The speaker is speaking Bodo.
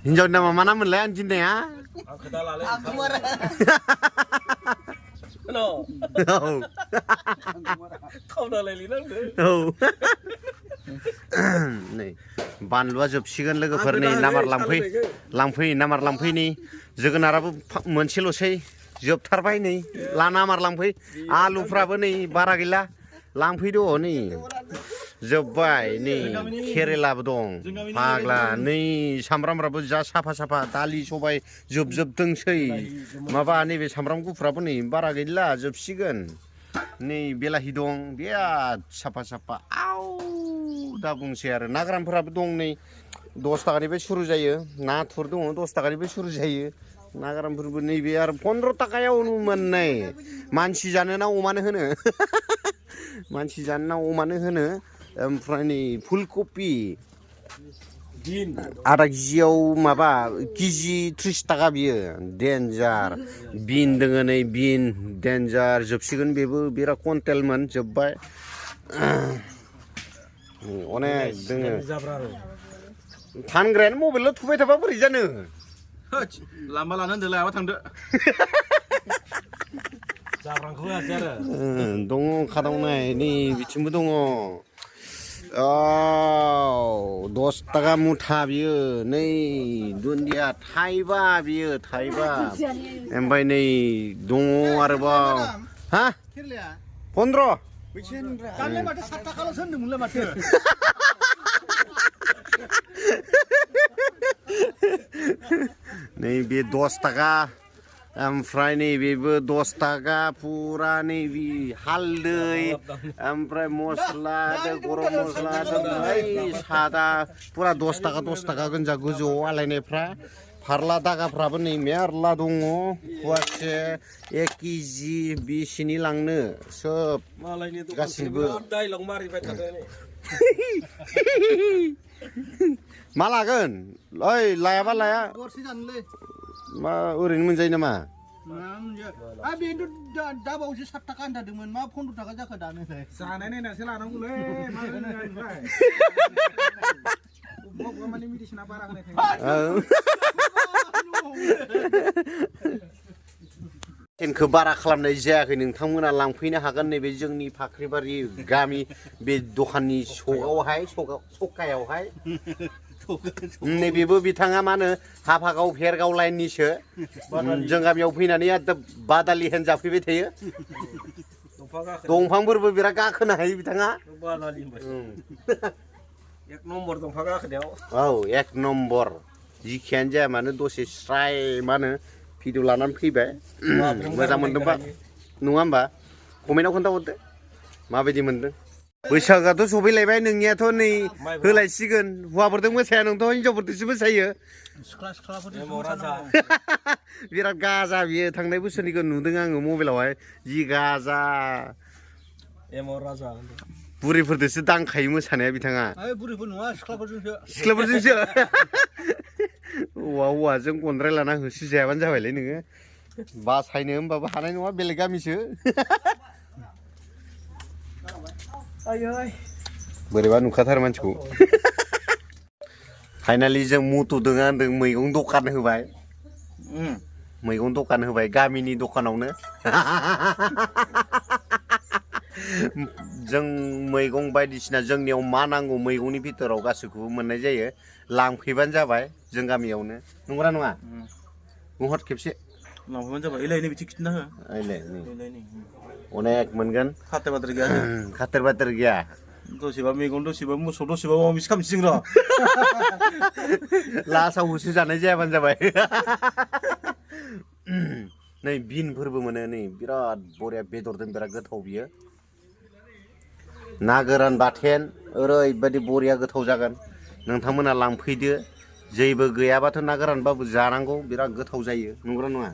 Hinjau nama mana menilai anjingnya? Aku tak lalai. Aku marah. No. Oh. Kau dah lalai nang deh. Oh. Nih, बानलुआ जोबसिगोन लोगोफोर नै नामार लांफै नामार लांफै नै जोगोनाराबो मोनसेल'सै जोबथारबाय नै नामार लांफै आलुफ्राबो नै बारा गैला लांफैद' नै जोब्बाय नै केरेलाबो दं फाग्ला नै सामब्रामफ्राबो जा साफा दालि सबाय जोबजोबदोंसै माबा नैबे सामब्राम गुफुराबो नै बारा गैला जोबसिगोन नै बेलाहि दं बिराद साफा आव दा बुंसै आरो ना गोरानफोराबो दं नै 10 थाखानिफ्राय सुरु जायो नाथुर दङ 10 थाखानिफ्राय सुरु जायो ना गोरानफोरबो नैबे आरो 15 थाखायावनो मोननाय मानसि जानो ना अमानो होनो मानसि जानो ना अमानो होनो ओमफ्राय नै फुलकपि आधा केजियाव माबा केजि 30 थाखा बियो डेन्जार बिन दोङो नै बिन डेन्जार जोबसिगोन बेबो बिराद कुइन्टेलमोन जोब्बाय अनेक दोङो फानग्रायानो मबाइलाव थुबाय थाबा बोरै जानो लामा लानो होनदोंलाय आबा थांदो जाब्रांखौ होआसै आरो दङ खादावनाय नै बिथिंबो दङ 10 थाखा मुथा बियो नै दुन्दिया थाइबा बियो थाइबा ओमफ्राय नै दङ आरोबाव हा 15 Kanle mati 7 थाखाल' होनदोंमोनलाय माथो नै बे 10 थाखा ओमफ्राय नै बेबो 10 थाखा पुरा नै बे हालदै ओमफ्राय मस्ला गरम मस्ला ओइ सादा पुरा 10 थाखा गोनजा गोजौआव आलायनायफ्रा फारला दागाफ्राबो नै मेरला दङ फवासे 1 केजि बिसिनि लांनो सोब गासिबो डायलग मारिबाय थादों मा लागोन ओइ लायाबा लाया गरसे जानोलै मा ओरैनो मोनजायो नामा बेथ' दा बावैसो 7 थाखा होनदोंमोन मा 15 थाखा जाखो दानो जानाय नायनासो लानांगौलै मा होनोलाय माने मेडिसिना बारा होनाय टेनखौ बारा खालामनाय जायाखै नोंथांमोना लांफैनो हागोन नैबे जोंनि फाख्रिबारि गामि बे दखाननि सकायावहाय नैबेबो बिथाङा मा होनो हाफागाव भेरगाव लाइननिसो जों गामियाव फैनानै बादालि हेन जाफैबाय थायो दंफांफोरबो बिराद गाखोनो हायो बिथाङा एक नम्बर दंफां गाखोनायाव औ 1 नम्बर जिखियानो जाया मानो दसे स्राय मा होनो भिडिअ लानानै फैबाय मोजां मोनदोंबा नङा होमबा कमेन्टआव खोन्थाहरदो माबायदि मोनदों बैसागोआथ' सफैलायबाय नोंनियाथ' नै होलायसिगोन हौवाफोरजों मोसाया नोंथ' हिनजावफोरजोंसो मोसायो बिराद गाजा बियो थांनाय बोसोरनिखौ नुदों आङो मबाइलावहाय जि गाजा बुरिफोरजोंसो दांखायो मोसानाया बिथाङा बुरिफोर नङा सिख्लाफोरजोंसो हौवाजों गनद्राय लाना होसो जायाबानो जाबायलै नोङो बासायनो होमबाबो हानाय नङा बेलेग गामिसो बोरैबा नुखाथारो मानसिखौ फाइनालि जों मुथुदों आंदों मैगं दखान होबाय गामिनि दखानावनो जों मैगं बायदिसिना जोंनियाव मा नांगौ मैगंनि भितराव गासैखौबो मोननाय जायो लांफैबानो जाबाय जों गामियावनो नंगौना नङा बुंहर खेबसे लांफैबानो जाबाय एलायनो बिदि खिन्थाना हो अनेक मोनगोन खाथेर बाथेर गैया दसेबा मैगं दसेबा मोसौ दसेबा माबा मोनसे खालामनोसै जों र' लासाव होसो जानाय जायाबानो जाबाय नै बिनफोरबो मोनो नै बिराद बरिया बेदरजों बिराद गोथाव बियो ना गोरान बाथेन ओरैबायदि बरिया गोथाव जागोन नोंथांमोना लांफैदो जेबो गैयाबाथ' ना गोरानबाबो जानांगौ बिराद गोथाव जायो नंगौना नङा